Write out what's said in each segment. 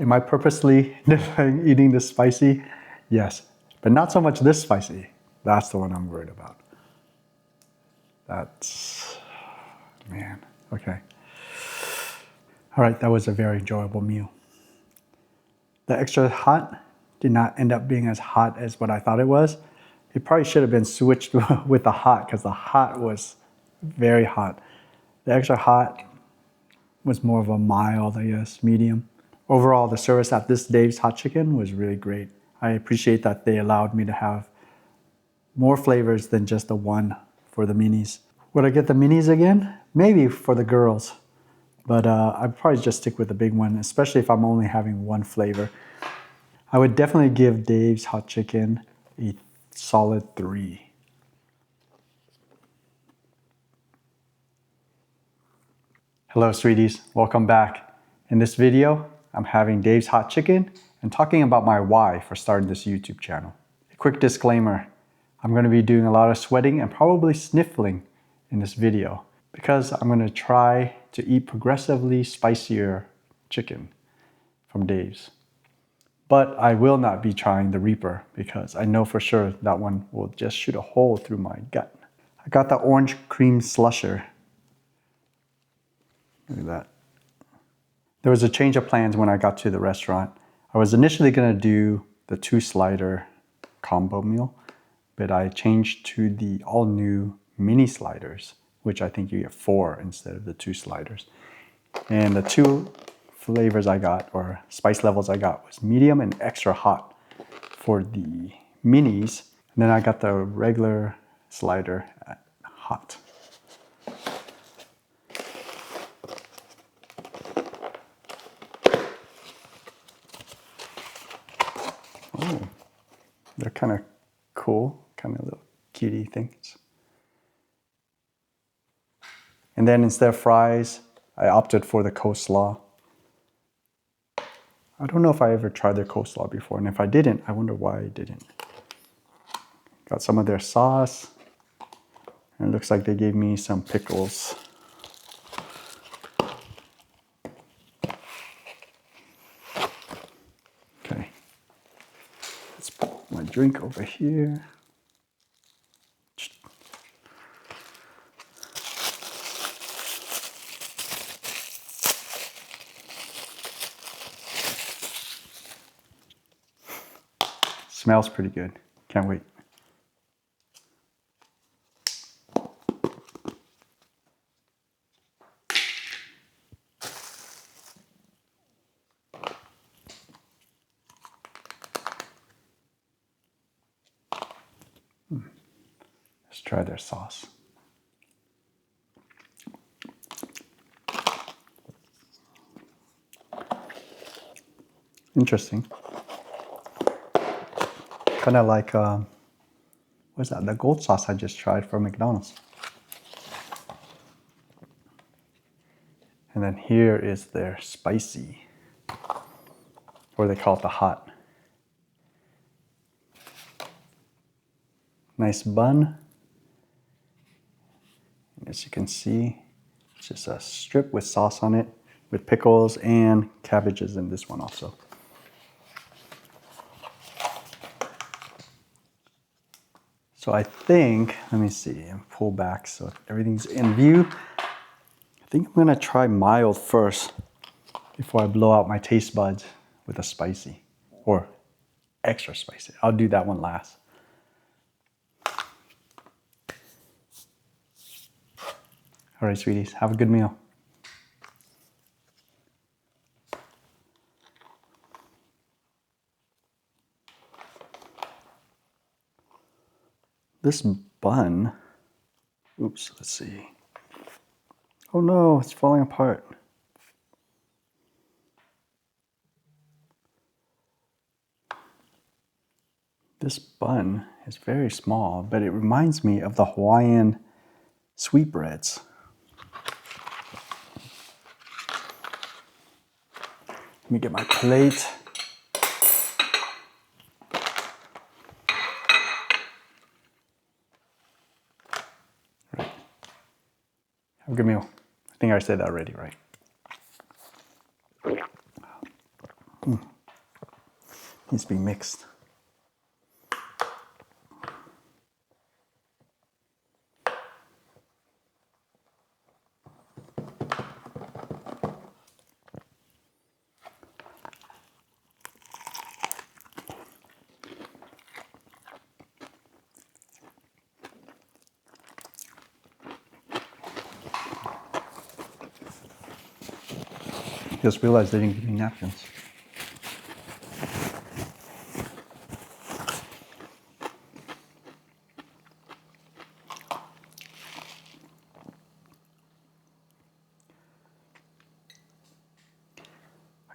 Am I purposely eating this spicy? Yes, but not so much this spicy. That's the one I'm worried about. That's, man, okay. All right, that was a very enjoyable meal. The extra hot did not end up being as hot as what I thought it was. It probably should have been switched with the hot because the hot was very hot. The extra hot was more of a mild, I guess, medium. Overall, the service at this Dave's Hot Chicken was really great. I appreciate that they allowed me to have more flavors than just the one for the minis. Would I get the minis again? Maybe for the girls, but I'd probably just stick with the big one, especially if I'm only having one flavor. I would definitely give Dave's Hot Chicken a solid 3. Hello, sweeties. Welcome back. In this video, I'm having Dave's Hot Chicken and talking about my why for starting this YouTube channel. A quick disclaimer, I'm going to be doing a lot of sweating and probably sniffling in this video because I'm going to try to eat progressively spicier chicken from Dave's. But I will not be trying the Reaper because I know for sure that one will just shoot a hole through my gut. I got the orange cream slusher. Look at that. There was a change of plans when I got to the restaurant. I was initially going to do the 2-slider combo meal, but I changed to the all-new mini sliders, which I think you get 4 instead of the 2 sliders. And the 2 flavors I got, or spice levels I got, was medium and extra hot for the minis. And then I got the regular slider at hot. Oh, they're kind of cool, kind of little cutie things. And then instead of fries, I opted for the coleslaw. I don't know if I ever tried their coleslaw before, and if I didn't, I wonder why I didn't. Got some of their sauce, and it looks like they gave me some pickles. Okay, let's put my drink over here. Smells pretty good. Can't wait. Let's try their sauce. Interesting. Kind of like, what's that? The gold sauce I just tried from McDonald's. And then here is their spicy, or they call it the hot. Nice bun. As you can see, it's just a strip with sauce on it, with pickles and cabbages in this one also. So I think, let me see, and pull back so everything's in view. I think I'm gonna try mild first before I blow out my taste buds with a spicy or extra spicy. I'll do that one last. All right, sweeties, have a good meal. This bun, oops, let's see. Oh no, it's falling apart. This bun is very small, but it reminds me of the Hawaiian sweetbreads. Let me get my plate. Right. Have a good meal. I think I said that already, right? Needs to be mixed. Just realized they didn't give me napkins.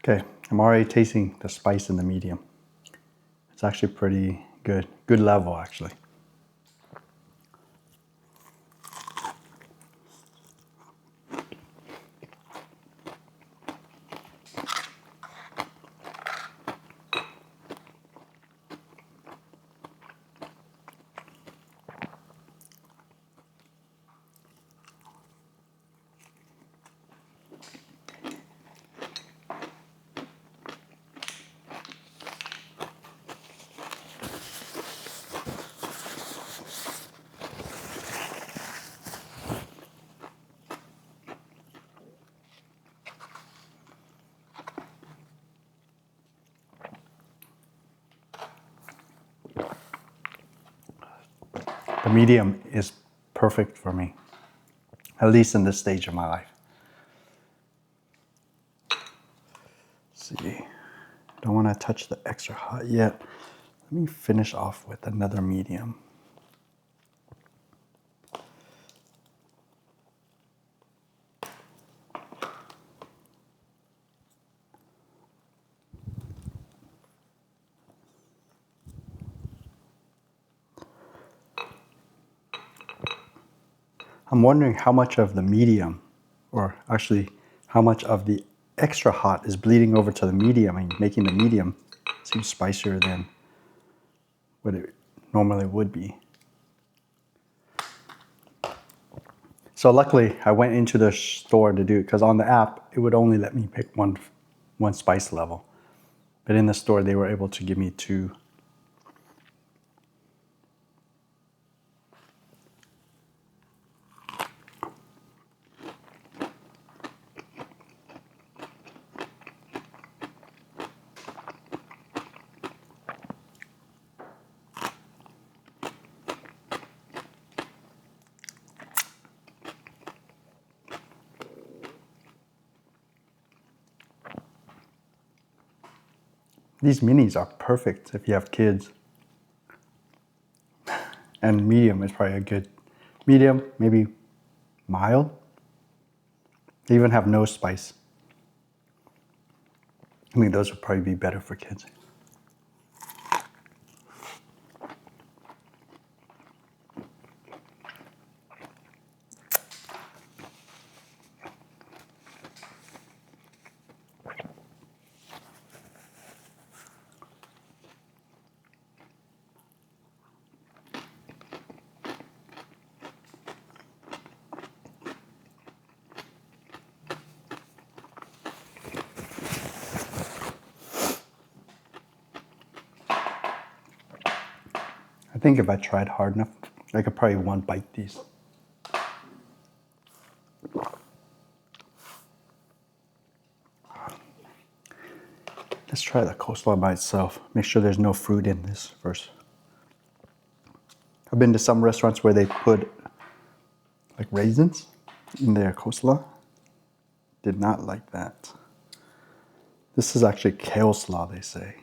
Okay, I'm already tasting the spice in the medium. It's actually pretty good. Good level, actually. The medium is perfect for me, at least in this stage of my life. Let's see, don't want to touch the extra hot yet. Let me finish off with another medium. I'm wondering how much of the medium, or actually how much of the extra hot is bleeding over to the medium and making the medium seem spicier than what it normally would be. So luckily I went into the store to do it, because on the app it would only let me pick one spice level. But in the store they were able to give me 2. These minis are perfect if you have kids. And medium is probably a good medium, maybe mild. They even have no spice. I mean, those would probably be better for kids. I think if I tried hard enough, I could probably one bite these. Let's try the coleslaw by itself. Make sure there's no fruit in this first. I've been to some restaurants where they put like raisins in their coleslaw. Did not like that. This is actually kale slaw, they say.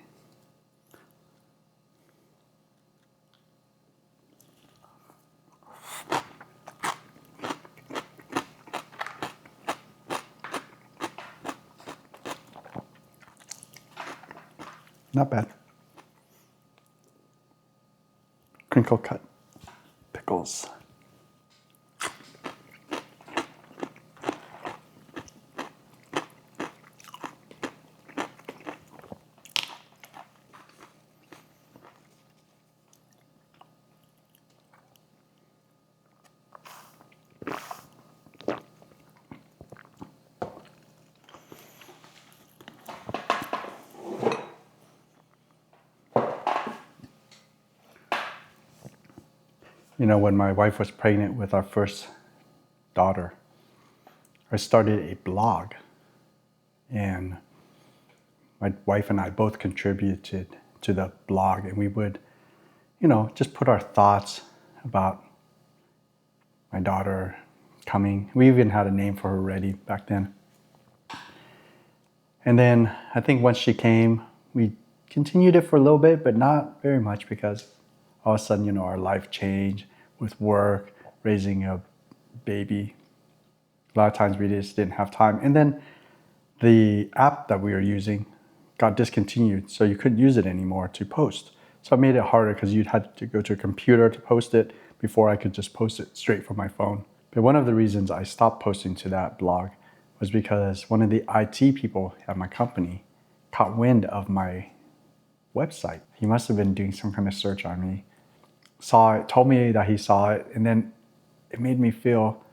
Not bad. Crinkle cut pickles. when my wife was pregnant with our first daughter, I started a blog, and my wife and I both contributed to the blog, and we would, just put our thoughts about my daughter coming. We even had a name for her ready back then. And then I think once she came, we continued it for a little bit, but not very much, because all of a sudden, our life changed with work, raising a baby. A lot of times we just didn't have time. And then the app that we were using got discontinued, so you couldn't use it anymore to post. So it made it harder, because you'd had to go to a computer to post it before I could just post it straight from my phone. But one of the reasons I stopped posting to that blog was because one of the IT people at my company caught wind of my website. He must have been doing some kind of search on me, saw it, told me that he saw it, and then it made me feel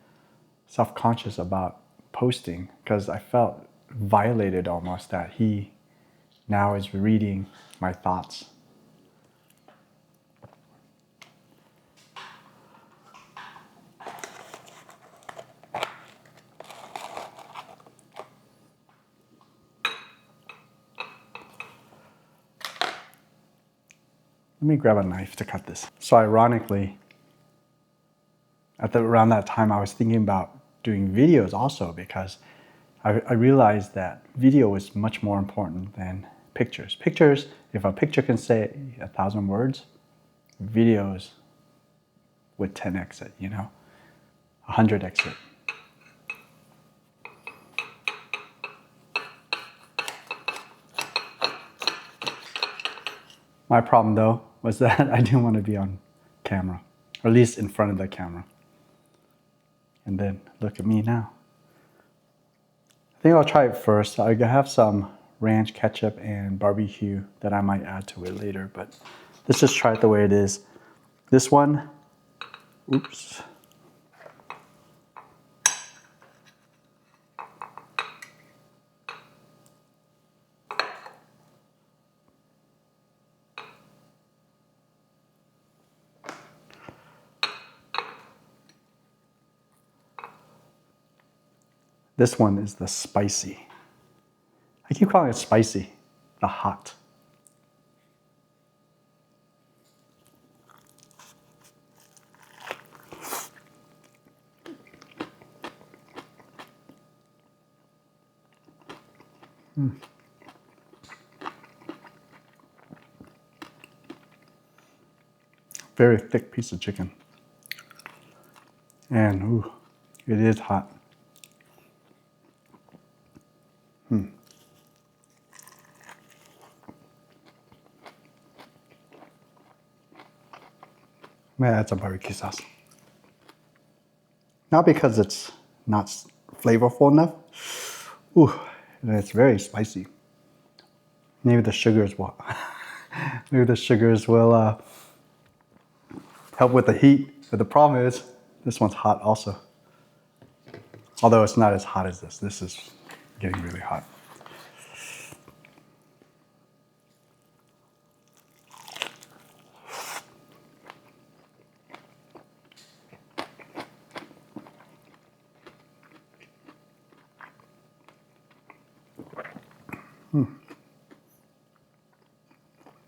self-conscious about posting, because I felt violated almost, that he now is reading my thoughts. Let me grab a knife to cut this. So ironically, around that time, I was thinking about doing videos also, because I realized that video is much more important than pictures. Pictures, if a picture can say 1,000 words, videos would 10x it, 100x it. My problem though was that I didn't want to be on camera, or at least in front of the camera. And then look at me now. I think I'll try it first. I have some ranch ketchup and barbecue that I might add to it later, but let's just try it the way it is. This one, oops. This one is the spicy. I keep calling it spicy, the hot. Very thick piece of chicken. And ooh, it is hot. May I add some barbecue sauce? Not because it's not flavorful enough. Ooh, and it's very spicy. Maybe the sugars will. Maybe the sugars will help with the heat. But the problem is, this one's hot also. Although it's not as hot as this. This is getting really hot.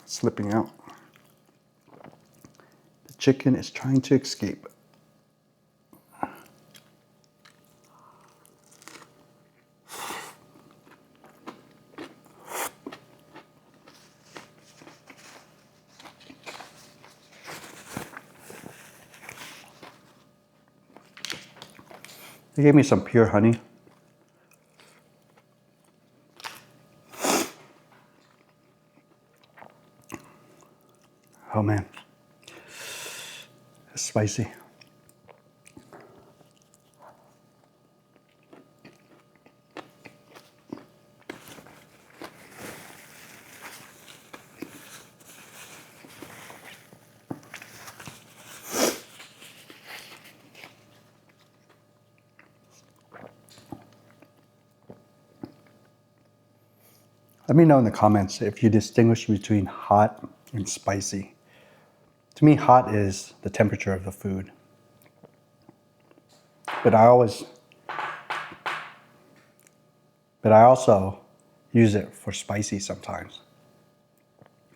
Slipping out. The chicken is trying to escape. They gave me some pure honey. Oh man, it's spicy. Let me know in the comments if you distinguish between hot and spicy. To me, hot is the temperature of the food. But I also use it for spicy sometimes.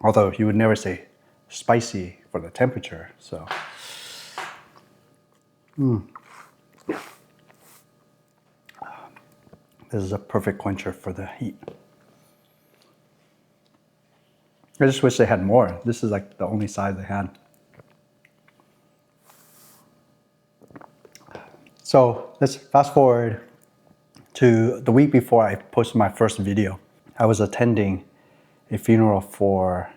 Although you would never say spicy for the temperature, so. This is a perfect quencher for the heat. I just wish they had more. This is like the only size they had. So let's fast forward to the week before I posted my first video. I was attending a funeral for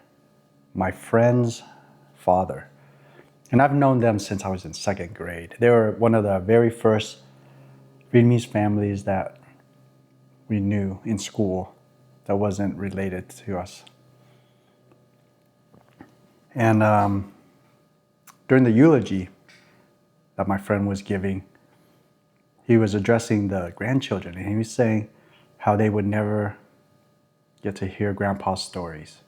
my friend's father. And I've known them since I was in second grade. They were one of the very first Vietnamese families that we knew in school that wasn't related to us. And during the eulogy that my friend was giving, he was addressing the grandchildren, and he was saying how they would never get to hear Grandpa's stories.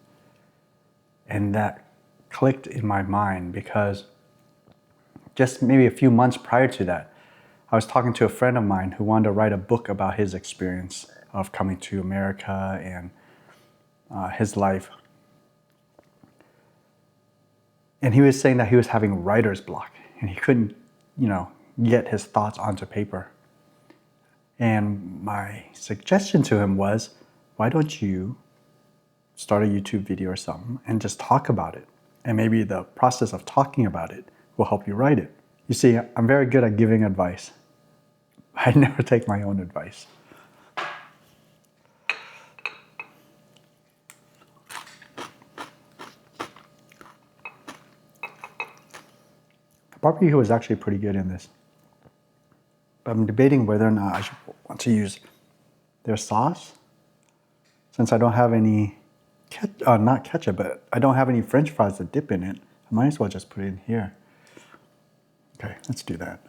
And that clicked in my mind because just maybe a few months prior to that, I was talking to a friend of mine who wanted to write a book about his experience of coming to America and his life. And he was saying that he was having writer's block and he couldn't, get his thoughts onto paper. And my suggestion to him was, why don't you start a YouTube video or something and just talk about it? And maybe the process of talking about it will help you write it. You see, I'm very good at giving advice. I never take my own advice. The barbecue was actually pretty good in this. But I'm debating whether or not I should want to use their sauce. Since I don't have any, not ketchup, but I don't have any French fries to dip in it, I might as well just put it in here. Okay, let's do that.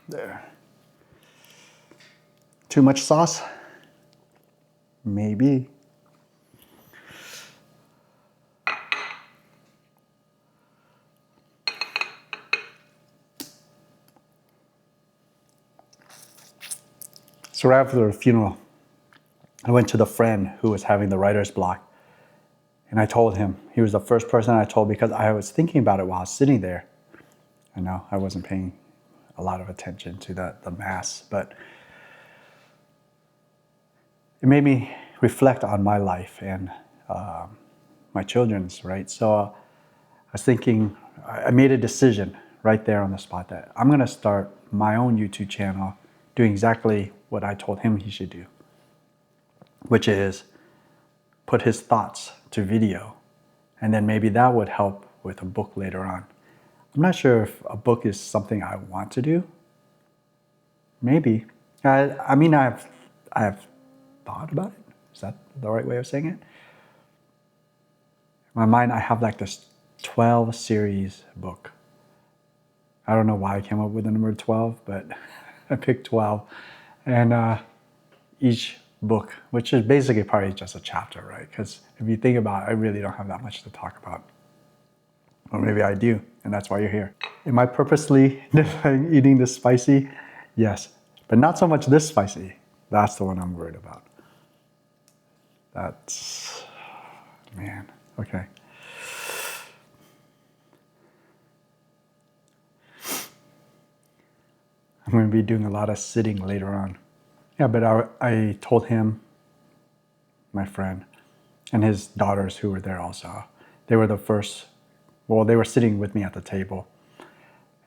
There. Too much sauce? Maybe. So right after the funeral, I went to the friend who was having the writer's block. And I told him. He was the first person I told because I was thinking about it while I was sitting there. I know I wasn't paying a lot of attention to the mass, but it made me reflect on my life and my children's, right? So I was thinking, I made a decision right there on the spot that I'm going to start my own YouTube channel doing exactly what I told him he should do, which is put his thoughts to video. And then maybe that would help with a book later on. I'm not sure if a book is something I want to do. Maybe. I've thought about it. Is that the right way of saying it? In my mind, I have like this 12 series book. I don't know why I came up with the number 12, but I picked 12. And each book, which is basically probably just a chapter, right? Because if you think about it, I really don't have that much to talk about. Or maybe I do, and that's why you're here. Am I purposely eating this spicy? Yes, but not so much this spicy. That's the one I'm worried about. Man, okay. I'm going to be doing a lot of sitting later on. Yeah, but I told him, my friend, and his daughters who were there also. They were the first, they were sitting with me at the table.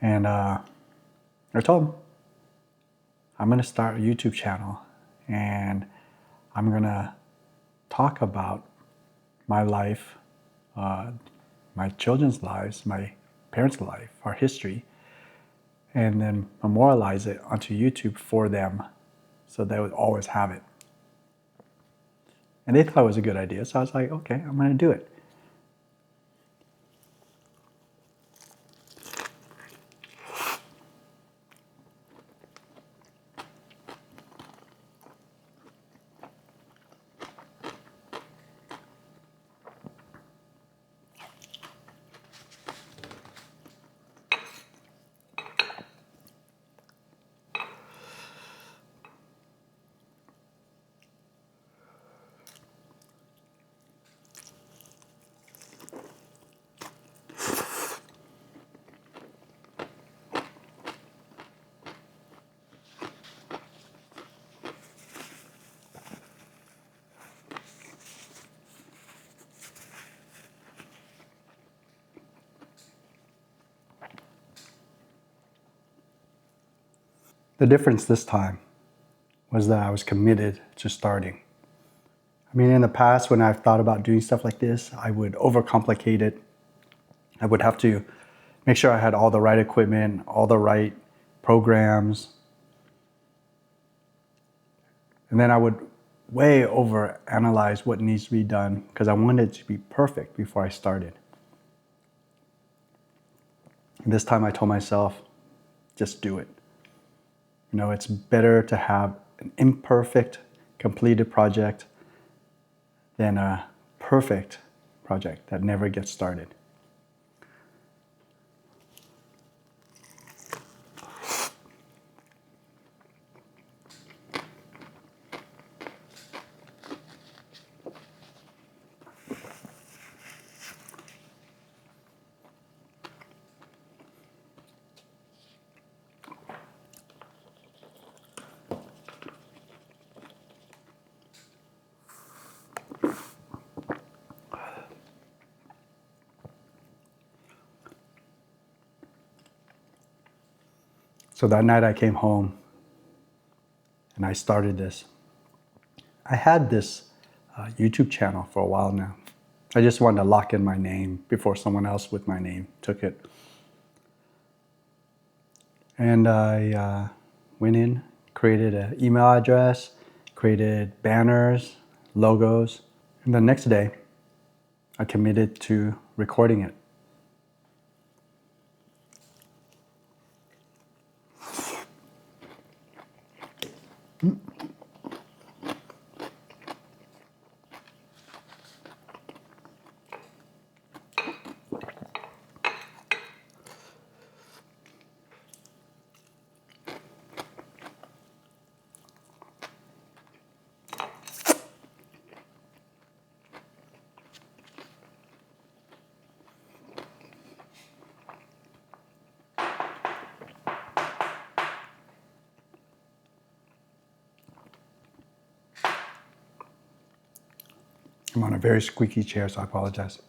And I told them, I'm going to start a YouTube channel and I'm going to talk about my life, my children's lives, my parents' life, our history, and then memorialize it onto YouTube for them so they would always have it. And they thought it was a good idea, so I was like, okay, I'm going to do it. The difference this time was that I was committed to starting. I mean, in the past, when I've thought about doing stuff like this, I would overcomplicate it. I would have to make sure I had all the right equipment, all the right programs. And then I would way over analyze what needs to be done because I wanted it to be perfect before I started. And this time I told myself, just do it. You know, it's better to have an imperfect, completed project than a perfect project that never gets started. So that night I came home and I started this. I had this YouTube channel for a while now. I just wanted to lock in my name before someone else with my name took it. And I went in, created an email address, created banners, logos, and the next day I committed to recording it. I'm on a very squeaky chair, so I apologize.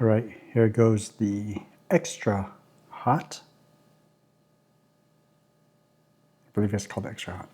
All right, here goes the extra hot. I believe it's called extra hot.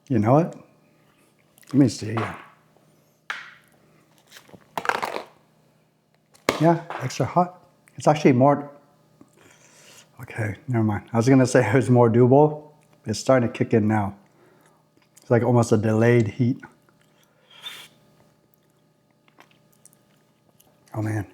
You know what? Let me see again. Yeah, extra hot. It's actually more. Okay, never mind. I was gonna say it was more doable. It's starting to kick in now. It's like almost a delayed heat. Oh man.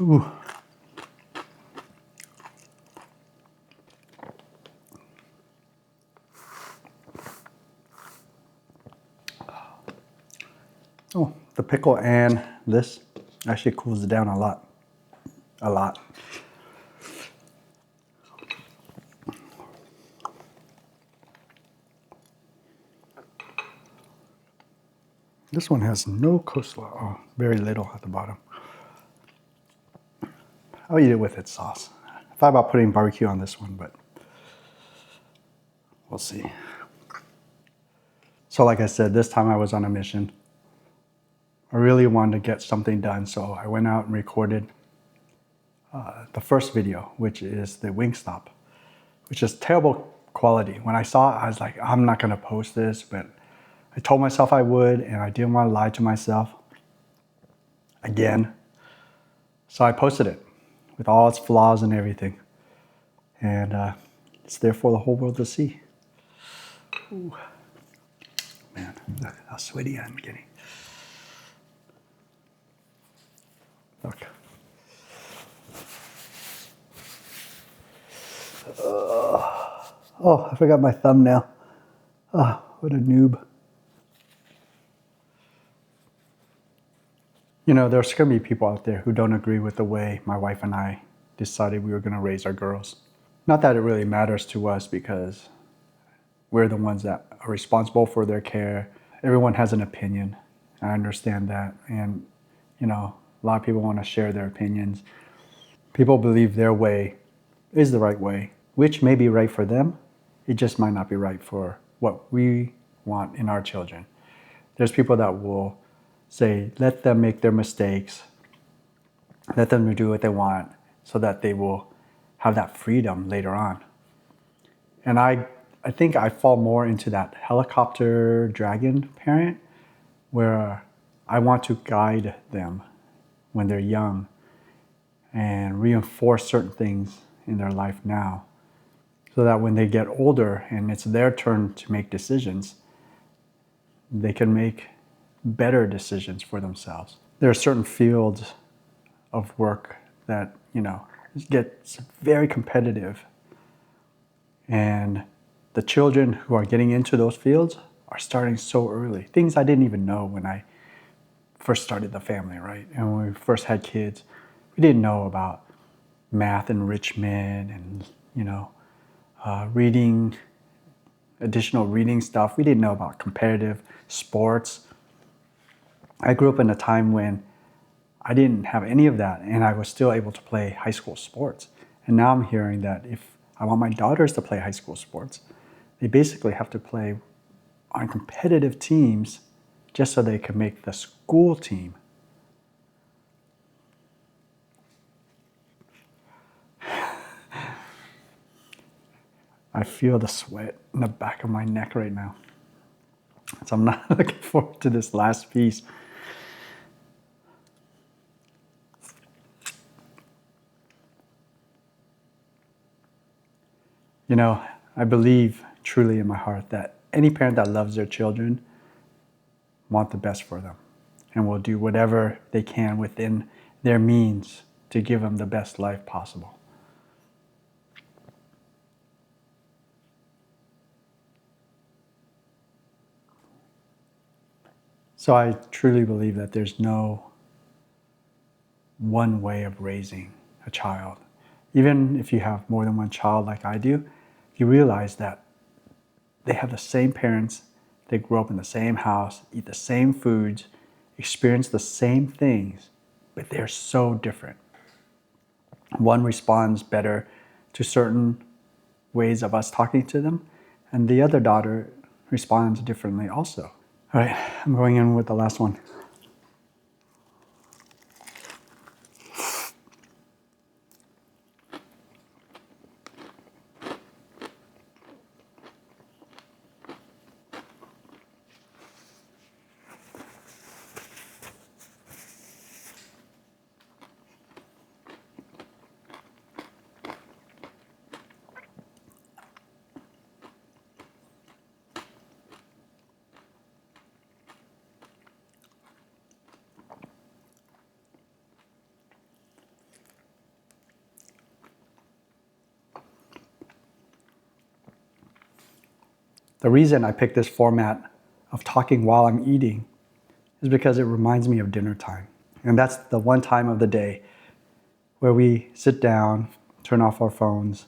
Ooh. Oh, the pickle and this actually cools it down a lot. A lot. This one has no coleslaw. Oh, very little at the bottom. I'll eat it with its sauce. I thought about putting barbecue on this one, but we'll see. So like I said, this time I was on a mission. I really wanted to get something done, so I went out and recorded the first video, which is the Wingstop, which is terrible quality. When I saw it, I was like, I'm not gonna post this, but I told myself I would, and I didn't want to lie to myself again. So I posted it with all its flaws and everything. And it's there for the whole world to see. Ooh. Man, look how sweaty I'm getting. Look. Oh, I forgot my thumbnail. Oh, what a noob. You know, there's going to be people out there who don't agree with the way my wife and I decided we were going to raise our girls. Not that it really matters to us because we're the ones that are responsible for their care. Everyone has an opinion. I understand that. And, you know, a lot of people want to share their opinions. People believe their way is the right way, which may be right for them. It just might not be right for what we want in our children. There's people that will say, let them make their mistakes, let them do what they want so that they will have that freedom later on. And I think I fall more into that helicopter dragon parent where I want to guide them when they're young and reinforce certain things in their life now so that when they get older and it's their turn to make decisions, they can make better decisions for themselves. There are certain fields of work that, you know, gets very competitive. And the children who are getting into those fields are starting so early. Things I didn't even know when I first started the family, right? And when we first had kids, we didn't know about math enrichment and, you know, reading, additional reading stuff. We didn't know about competitive sports. I grew up in a time when I didn't have any of that, and I was still able to play high school sports. And now I'm hearing that if I want my daughters to play high school sports, they basically have to play on competitive teams just so they can make the school team. I feel the sweat in the back of my neck right now. So I'm not looking forward to this last piece. You know, I believe truly in my heart that any parent that loves their children want the best for them and will do whatever they can within their means to give them the best life possible. So I truly believe that there's no one way of raising a child. Even if you have more than one child like I do, you realize that they have the same parents, they grew up in the same house, eat the same foods, experience the same things, but they're so different. One responds better to certain ways of us talking to them, and the other daughter responds differently also. All right, I'm going in with the last one. The reason I picked this format of talking while I'm eating is because it reminds me of dinner time. And that's the one time of the day where we sit down, turn off our phones,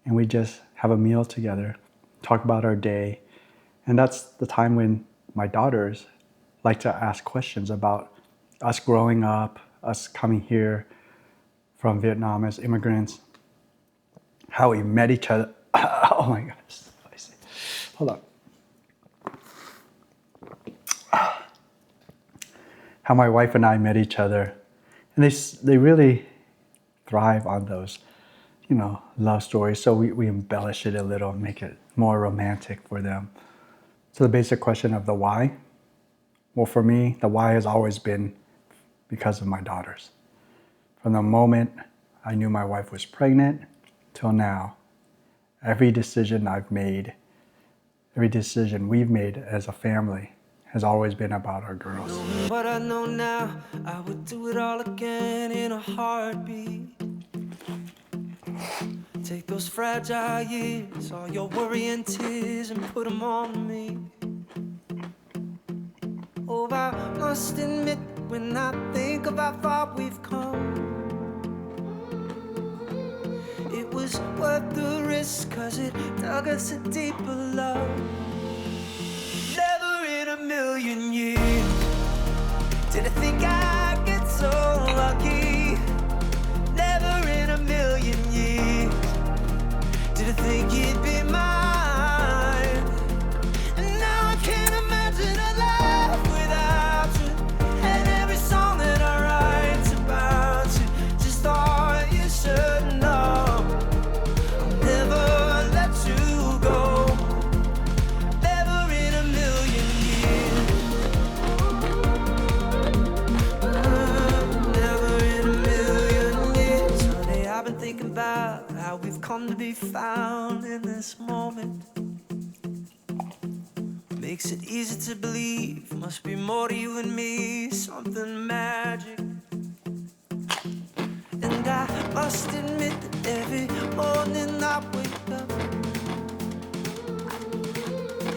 and we just have a meal together, talk about our day. And that's the time when my daughters like to ask questions about us growing up, us coming here from Vietnam as immigrants, how we met each other. Oh my gosh, spicy. Hold on. How my wife and I met each other. And they really thrive on those, love stories. So we embellish it a little and make it more romantic for them. So the basic question of the why, well, for me, the why has always been because of my daughters. From the moment I knew my wife was pregnant till now, every decision I've made, every decision we've made as a family has always been about our girls. Knowing what I know now, I would do it all again in a heartbeat. Take those fragile years, all your worry and tears, and put them on me. Oh, I must admit, when I think of how far we've come, it was worth the risk, 'cause it dug us a deeper love. Never in a million years did I think I'd get so lucky. Never in a million years did I think you'd be mine. And now I can't imagine a life without you. And every song that I write's about you. Just thought you should know I'll never let you go. Never in a million years. Never in a million years. Honey, I've been thinking about how we've come to be found in this moment. Makes it easy to believe, must be more to you and me, something magic. And I must admit that every morning I wake up,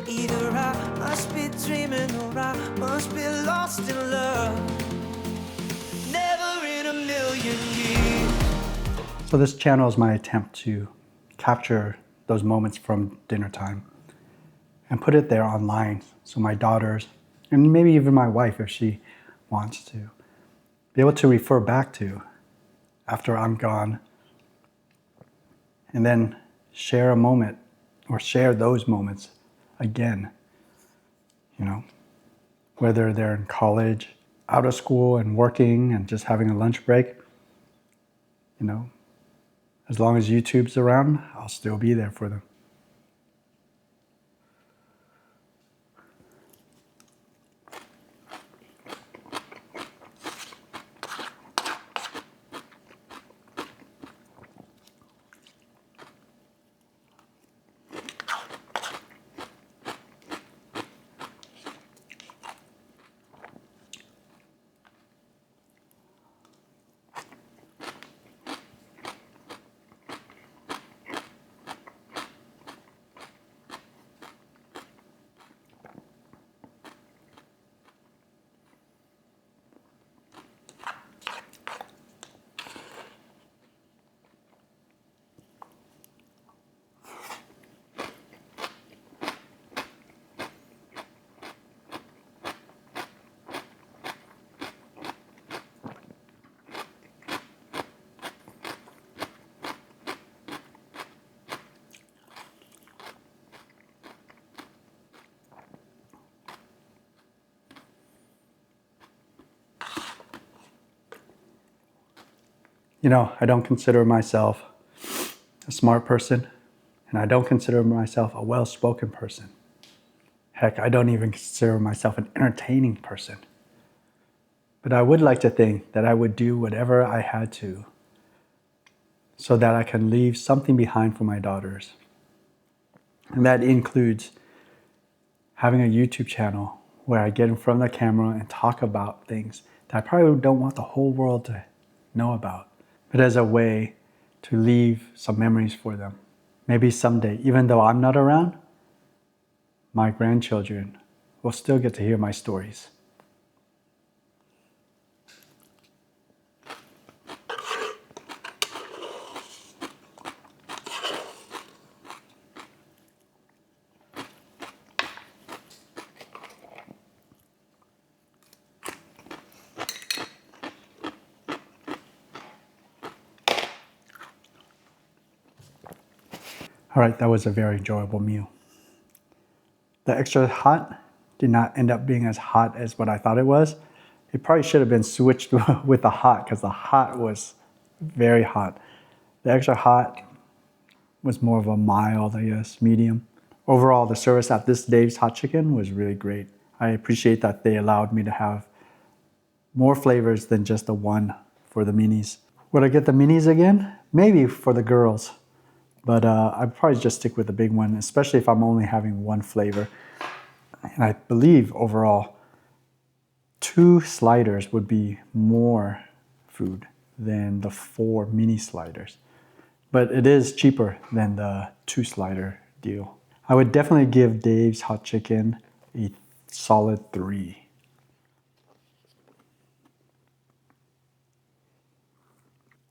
either I must be dreaming or I must be lost in love. Never in a million years. So this channel is my attempt to capture those moments from dinner time and put it there online so my daughters, and maybe even my wife if she wants to, be able to refer back to after I'm gone, and then share a moment or share those moments again, whether they're in college, out of school and working and just having a lunch break. As long as YouTube's around, I'll still be there for them. I don't consider myself a smart person, and I don't consider myself a well-spoken person. Heck, I don't even consider myself an entertaining person. But I would like to think that I would do whatever I had to so that I can leave something behind for my daughters. And that includes having a YouTube channel where I get in front of the camera and talk about things that I probably don't want the whole world to know about, but as a way to leave some memories for them. Maybe someday, even though I'm not around, my grandchildren will still get to hear my stories. All right, that was a very enjoyable meal. The extra hot did not end up being as hot as what I thought it was. It probably should have been switched with the hot because the hot was very hot. The extra hot was more of a mild, I guess, medium. Overall, the service at this Dave's Hot Chicken was really great. I appreciate that they allowed me to have more flavors than just the one for the minis. Would I get the minis again? Maybe for the girls, but I'd probably just stick with the big one, especially if I'm only having one flavor. And I believe overall, 2 sliders would be more food than the 4 mini sliders. But it is cheaper than the 2 slider deal. I would definitely give Dave's Hot Chicken a solid 3.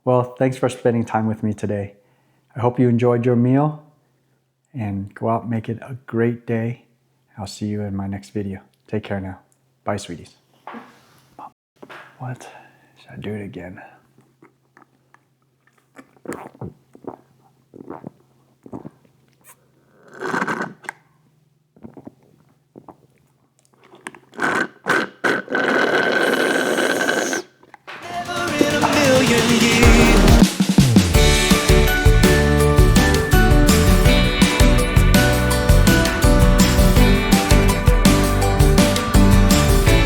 Well, thanks for spending time with me today. I hope you enjoyed your meal and go out and make it a great day. I'll see you in my next video. Take care now. Bye, sweeties. What? Should I do it again?